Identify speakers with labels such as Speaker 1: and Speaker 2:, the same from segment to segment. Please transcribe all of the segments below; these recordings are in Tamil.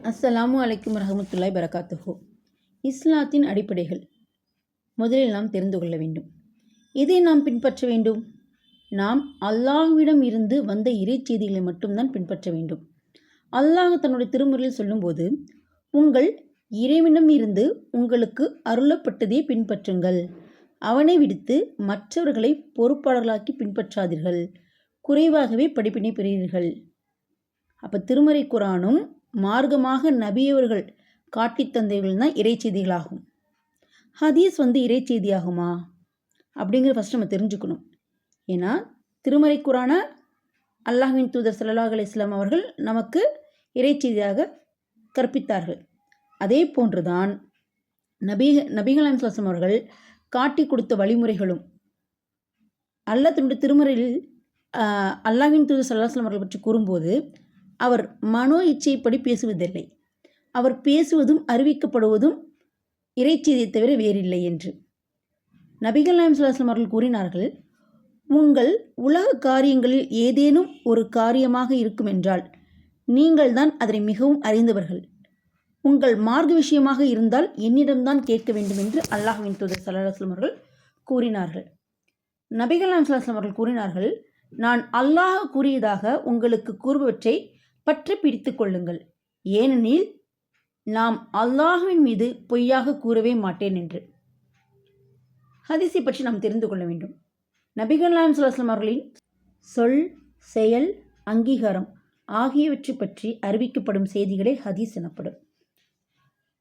Speaker 1: அஸ்ஸலாமு அலைக்கும் வரஹ்மத்துல்லாஹி பரகாத்துஹு. இஸ்லாத்தின் அடிப்படைகள் முதலில் நாம் தெரிந்து கொள்ள வேண்டும். இதை நாம் பின்பற்ற வேண்டும். நாம் அல்லாஹ்விடம் இருந்து வந்த இறைச்செய்திகளை மட்டும்தான் பின்பற்ற வேண்டும். அல்லாஹ் தன்னுடைய திருமுறையில் சொல்லும்போது, உங்கள் இறைவனிடம் இருந்து உங்களுக்கு அருளப்பட்டதை பின்பற்றுங்கள், அவனை விடுத்து மற்றவர்களை பொறுப்பாளர்களாக்கி பின்பற்றாதீர்கள், குறைவாகவே படிப்பினை பெறுவீர்கள். அப்போ திருமறை குரானும் மார்க்கமாக நபியவர்கள் காட்டித் தந்தவர்கள் தான் இறைச்செய்திகளாகும். ஹதீஸ் இறைச்செய்தியாகுமா அப்படிங்கிறத ஃபஸ்ட் நம்ம தெரிஞ்சுக்கணும். ஏன்னா திருமறை குரானை அல்லாஹ்வின் தூதர் ஸல்லல்லாஹு அலைஹி வஸல்லம் அவர்கள் நமக்கு இறைச்செய்தியாக கற்பித்தார்கள். அதே போன்றுதான் நபிகள் நாயகம் அவர்கள் காட்டி கொடுத்த வழிமுறைகளும் அல்லாஹ் தன்னுடைய திருமறையில் அல்லாஹ்வின் தூதர் ஸல்லல்லாஹு அலைஹி வஸல்லம் அவர்கள் பற்றி கூறும்போது, அவர் மனோ இச்சைப்படி பேசுவதில்லை, அவர் பேசுவதும் அறிவிக்கப்படுவதும் இறைச்செய்தியை தவிர வேறில்லை என்று நபிகள் நாயகம் ஸல்லல்லாஹு அலைஹி வஸல்லம் அவர்கள் கூறினார்கள். உங்கள் உலக காரியங்களில் ஏதேனும் ஒரு காரியமாக இருக்கும் என்றால் நீங்கள் தான் அதனை மிகவும் அறிந்தவர்கள். உங்கள் மார்க்க விஷயமாக இருந்தால் என்னிடம்தான் கேட்க வேண்டும் என்று அல்லாஹ்வின் தூதர் ஸல்லல்லாஹு அலைஹி வஸல்லம் அவர்கள் கூறினார்கள். நபிகள் நாயகம் ஸல்லல்லாஹு அலைஹி வஸல்லம் அவர்கள் கூறினார்கள், நான் அல்லாஹ் கூறியதாக உங்களுக்கு கூறுபவற்றை பற்றி பிடித்து கொள்ளுங்கள், ஏனெனில் நாம் அல்லாஹ்வின் மீது பொய்யாக கூறவே மாட்டேன் என்று. ஹதீஸை பற்றி நாம் தெரிந்து கொள்ள வேண்டும். நபிகள் நாயகம் ஸல்லல்லாஹு அலைஹி வஸல்லம் அவர்களின் சொல், செயல், அங்கீகாரம் ஆகியவற்றை பற்றி அறிவிக்கப்படும் செய்திகளே ஹதீஸ் எனப்படும்.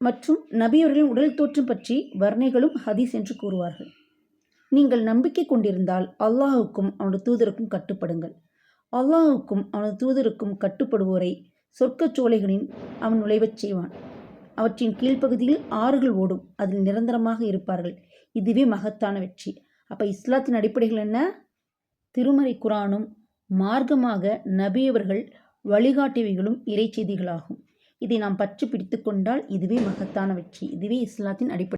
Speaker 1: மற்றும் நபியவர்களின் உடல் தோற்றம் பற்றி வர்ணைகளும் ஹதீஸ் என்று கூறுவார்கள். நீங்கள் நம்பிக்கை கொண்டிருந்தால் அல்லாஹுக்கும் அவனது தூதருக்கும் கட்டுப்படுங்கள். அல்லாஹுக்கும் அவனது தூதருக்கும் கட்டுப்படுவோரை சொர்க்கச் சோலைகளின் அவன் நுழைவச் செய்வான். அவற்றின் கீழ்ப்பகுதியில் ஆறுகள் ஓடும், அதில் நிரந்தரமாக இருப்பார்கள். இதுவே மகத்தான வெற்றி. அப்போ இஸ்லாத்தின் அடிப்படைகள் என்ன? திருமறை குரானும் மார்க்கமாக நபியவர்கள் வழிகாட்டியவைகளும் இறைச்செய்திகளாகும். இதை நாம் பற்றி பிடித்து கொண்டால் இதுவே மகத்தான வெற்றி. இதுவே இஸ்லாத்தின் அடிப்படை.